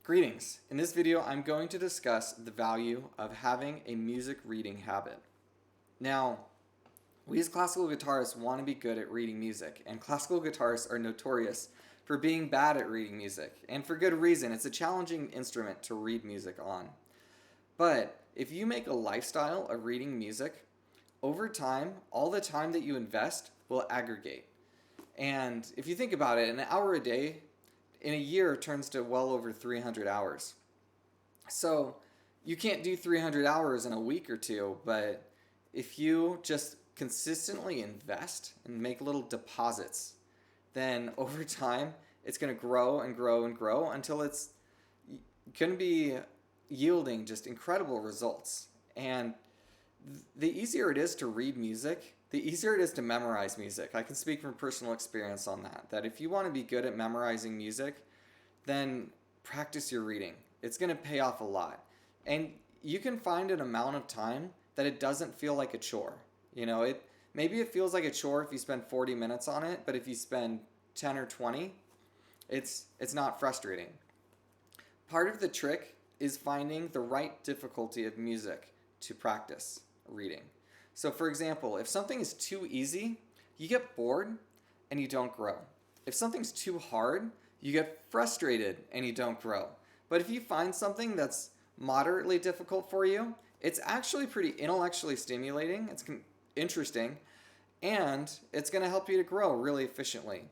Greetings. In this video, I'm going to discuss the value of having a music reading habit. Now, we as classical guitarists want to be good at reading music, and classical guitarists are notorious for being bad at reading music, and for good reason. It's a challenging instrument to read music on. But if you make a lifestyle of reading music, over time, all the time that you invest will aggregate. And if you think about it, an hour a day in a year turns to well over 300 hours. So you can't do 300 hours in a week or two, but if you just consistently invest and make little deposits, then over time it's going to grow and grow and grow until it's going to be yielding just incredible results. And the easier it is to read music, the easier it is to memorize music. I can speak from personal experience on that. That if you want to be good at memorizing music, then practice your reading. It's going to pay off a lot. And you can find an amount of time that it doesn't feel like a chore. Maybe it feels like a chore if you spend 40 minutes on it, but if you spend 10 or 20, it's not frustrating. Part of the trick is finding the right difficulty of music to practice reading. So for example, if something is too easy, you get bored and you don't grow. If something's too hard, you get frustrated and you don't grow. But if you find something that's moderately difficult for you, it's actually pretty intellectually stimulating, it's interesting, and it's going to help you to grow really efficiently.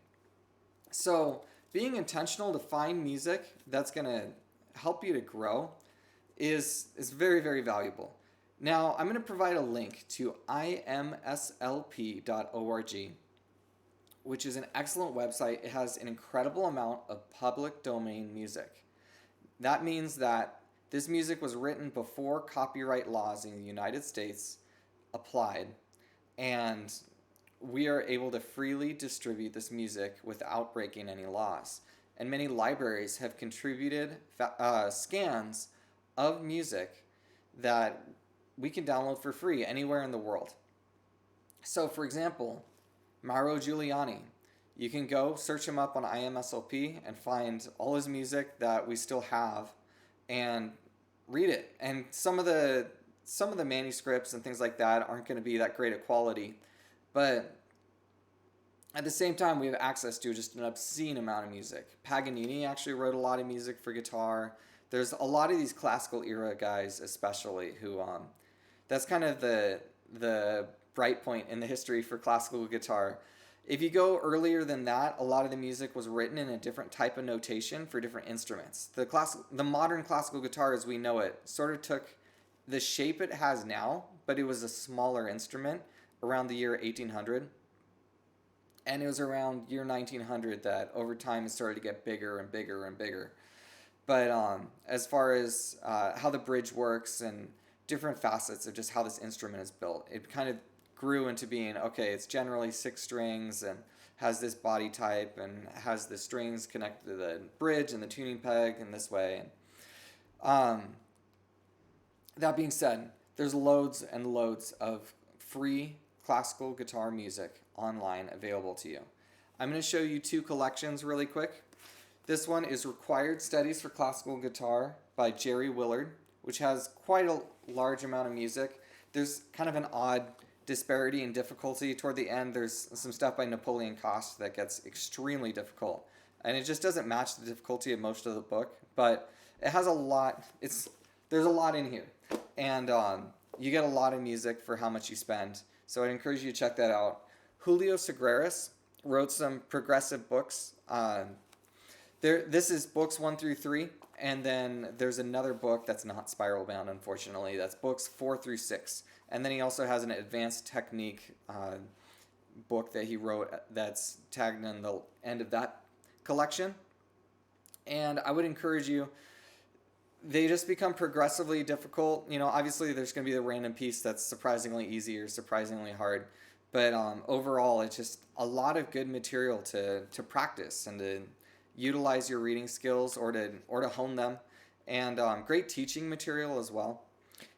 So being intentional to find music that's going to help you to grow is very, very valuable. Now, I'm going to provide a link to imslp.org, which is an excellent website. It has an incredible amount of public domain music. That means that this music was written before copyright laws in the United States applied, and we are able to freely distribute this music without breaking any laws. And many libraries have contributed scans of music that we can download for free anywhere in the world. So for example, Mauro Giuliani, you can go search him up on IMSLP and find all his music that we still have and read it. And some of the manuscripts and things like that aren't going to be that great at quality, but at the same time we have access to just an obscene amount of music. Paganini actually wrote a lot of music for guitar. There's a lot of these classical era guys especially who that's kind of the bright point in the history for classical guitar. If you go earlier than that, a lot of the music was written in a different type of notation for different instruments. The modern classical guitar as we know it sort of took the shape it has now, but it was a smaller instrument around the year 1800. And it was around year 1900 that over time it started to get bigger and bigger and bigger. But as far as how the bridge works and different facets of just how this instrument is built, it kind of grew into being, okay, it's generally 6 strings and has this body type and has the strings connected to the bridge and the tuning peg in this way. That being said, there's loads and loads of free classical guitar music online available to you. I'm going to show you 2 collections really quick. This one is Required Studies for Classical Guitar by Jerry Willard, which has quite a large amount of music. There's kind of an odd disparity in difficulty. Toward the end, there's some stuff by Napoleon Coste that gets extremely difficult. And it just doesn't match the difficulty of most of the book, but it has a lot. There's a lot in here. And you get a lot of music for how much you spend. So I'd encourage you to check that out. Julio Segreras wrote some progressive books. This is books 1 through 3, and then there's another book that's not spiral bound, unfortunately. That's books 4 through 6. And then he also has an advanced technique book that he wrote that's tagged in the end of that collection. And I would encourage you, they just become progressively difficult. Obviously there's going to be the random piece that's surprisingly easy or surprisingly hard. But overall, it's just a lot of good material to practice and to utilize your reading skills or to hone them. And great teaching material as well.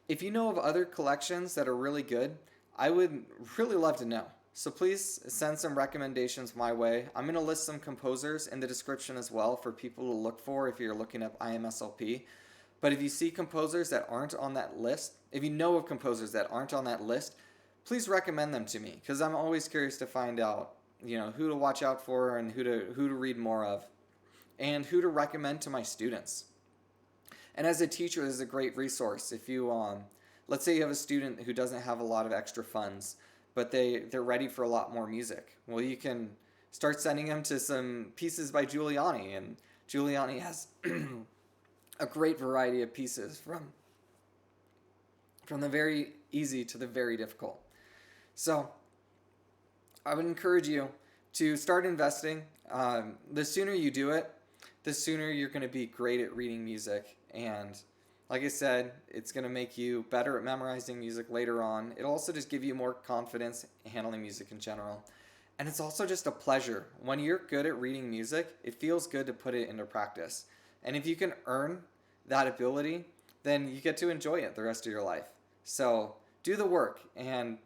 If you know of other collections that are really good, I would really love to know. So please send some recommendations my way. I'm going to list some composers in the description as well for people to look for if you're looking up IMSLP. But if you see composers that aren't on that list, if you know of composers that aren't on that list, please recommend them to me, because I'm always curious to find out, who to watch out for and who to read more of, and who to recommend to my students. And as a teacher, this is a great resource. If you, let's say you have a student who doesn't have a lot of extra funds, but they're ready for a lot more music. Well, you can start sending them to some pieces by Giuliani, and Giuliani has a great variety of pieces from the very easy to the very difficult. So I would encourage you to start investing. The sooner you do it, the sooner you're going to be great at reading music. And like I said, it's going to make you better at memorizing music later on. It'll also just give you more confidence handling music in general. And it's also just a pleasure. When you're good at reading music, it feels good to put it into practice. And if you can earn that ability, then you get to enjoy it the rest of your life. So do the work. And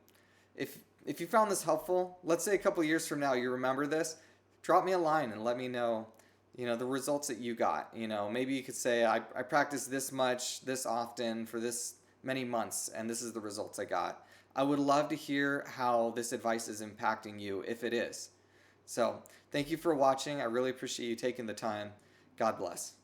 if you found this helpful, let's say a couple years from now you remember this, drop me a line and let me know, the results that you got. Maybe you could say, I practiced this much, this often, for this many months, and this is the results I got. I would love to hear how this advice is impacting you, if it is. So thank you for watching. I really appreciate you taking the time. God bless.